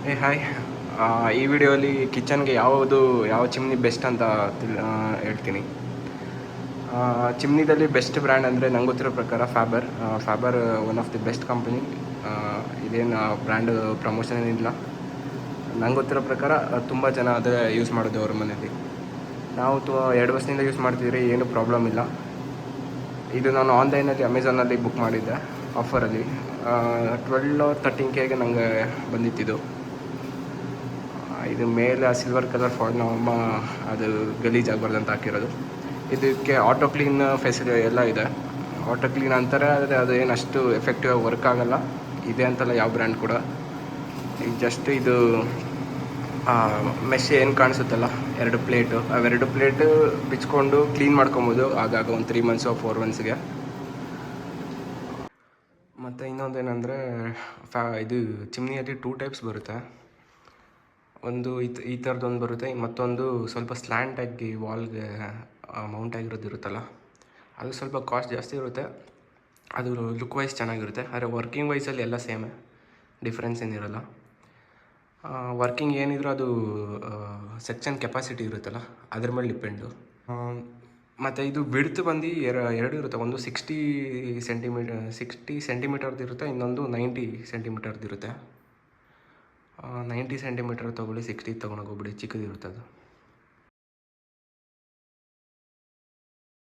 Hi. ಈ ವಿಡಿಯೋಲಿ ಕಿಚನ್ಗೆ ಯಾವ ಚಿಮ್ನಿ ಬೆಸ್ಟ್ ಅಂತ ಹೇಳ್ತೀನಿ. ಚಿಮ್ನಿದಲ್ಲಿ ಬೆಸ್ಟ್ ಬ್ರ್ಯಾಂಡ್ ಅಂದರೆ ನಂಗೆ ಗೊತ್ತಿರೋ ಪ್ರಕಾರ Faber one of the best company. ಇದೇನು ಬ್ರ್ಯಾಂಡ್ ಪ್ರಮೋಷನ್ ಏನಿಲ್ಲ, ನಂಗೆ ಗೊತ್ತಿರೋ ಪ್ರಕಾರ ತುಂಬ ಜನ ಅದೇ ಯೂಸ್ ಮಾಡೋದು ಅವ್ರ ಮನೇಲಿ. ನಾವು 2 ವರ್ಷದಿಂದ ಯೂಸ್ ಮಾಡ್ತಿದ್ರಿ, ಏನೂ ಪ್ರಾಬ್ಲಮ್ ಇಲ್ಲ. ಇದು ನಾನು ಆನ್ಲೈನಲ್ಲಿ ಅಮೆಝಾನಲ್ಲಿ ಬುಕ್ ಮಾಡಿದ್ದೆ ಆಫರಲ್ಲಿ. 12-13Kಗೆ ನನಗೆ ಬಂದಿತ್ತಿದು. ಇದು ಮೇಲೆ ಸಿಲ್ವರ್ ಕಲರ್ ಫಾಯಿಲ್ ನಮ್ಮಮ್ಮ ಅದು ಗಲೀಜಾಗಬಾರ್ದು ಅಂತ ಹಾಕಿರೋದು. ಇದಕ್ಕೆ ಆಟೋ ಕ್ಲೀನ್ ಫೆಸಿಲಿಟಿ ಎಲ್ಲ ಇದೆ. ಆಟೋ ಕ್ಲೀನ್ ಅಂತಾರೆ, ಆದರೆ ಅದು ಏನು ಅಷ್ಟು ಎಫೆಕ್ಟಿವ್ ಆಗಿ ವರ್ಕ್ ಆಗೋಲ್ಲ. ಇದೆ ಅಂತಲ್ಲ ಯಾವ ಬ್ರ್ಯಾಂಡ್ ಕೂಡ. ಈಗ ಜಸ್ಟ್ ಇದು ಮೆಶ್ ಏನು ಕಾಣಿಸುತ್ತಲ್ಲ, 2 ಪ್ಲೇಟು, ಅವೆರಡು ಪ್ಲೇಟು ಬಿಚ್ಕೊಂಡು ಕ್ಲೀನ್ ಮಾಡ್ಕೊಬೋದು ಆಗಾಗ ಒಂದು 3 months 4 monthsಗೆ. ಮತ್ತು ಇನ್ನೊಂದೇನೆಂದರೆ ಇದು ಚಿಮ್ನಿಯಲ್ಲಿ 2 ಟೈಪ್ಸ್ ಬರುತ್ತೆ. ಒಂದು ಈ ಥರದ್ದೊಂದು ಬರುತ್ತೆ, ಮತ್ತೊಂದು ಸ್ವಲ್ಪ ಸ್ಲ್ಯಾಂಟಾಗಿ ವಾಲ್ಗೆ ಮೌಂಟ್ ಆಗಿರೋದು ಇರುತ್ತಲ್ಲ, ಅದು ಸ್ವಲ್ಪ ಕಾಸ್ಟ್ ಜಾಸ್ತಿ ಇರುತ್ತೆ. ಅದು ಲುಕ್ ವೈಸ್ ಚೆನ್ನಾಗಿರುತ್ತೆ, ಆದರೆ ವರ್ಕಿಂಗ್ ವೈಸಲ್ಲಿ ಎಲ್ಲ ಸೇಮೇ, ಡಿಫ್ರೆನ್ಸ್ ಏನಿರಲ್ಲ. ವರ್ಕಿಂಗ್ ಏನಿದ್ರು ಅದು ಸೆಕ್ಷನ್ ಕೆಪಾಸಿಟಿ ಇರುತ್ತಲ್ಲ ಅದ್ರ ಮೇಲೆ ಡಿಪೆಂಡು. ಮತ್ತು ಇದು ವಿಡ್ತ್ ಬಂದು ಎರಡು ಇರುತ್ತೆ. ಒಂದು 60 ಸೆಂಟಿಮೀಟರ್ದು ಇರುತ್ತೆ, ಇನ್ನೊಂದು 90 ಸೆಂಟಿಮೀಟರ್ದು ಇರುತ್ತೆ. 90 ಸೆಂಟಿಮೀಟರ್ ತೊಗೊಳ್ಳಿ, 60 ತೊಗೊಳಕ್ಕೆ ಹೋಗ್ಬಿಡಿ, ಚಿಕ್ಕದಿರುತ್ತೆ ಅದು.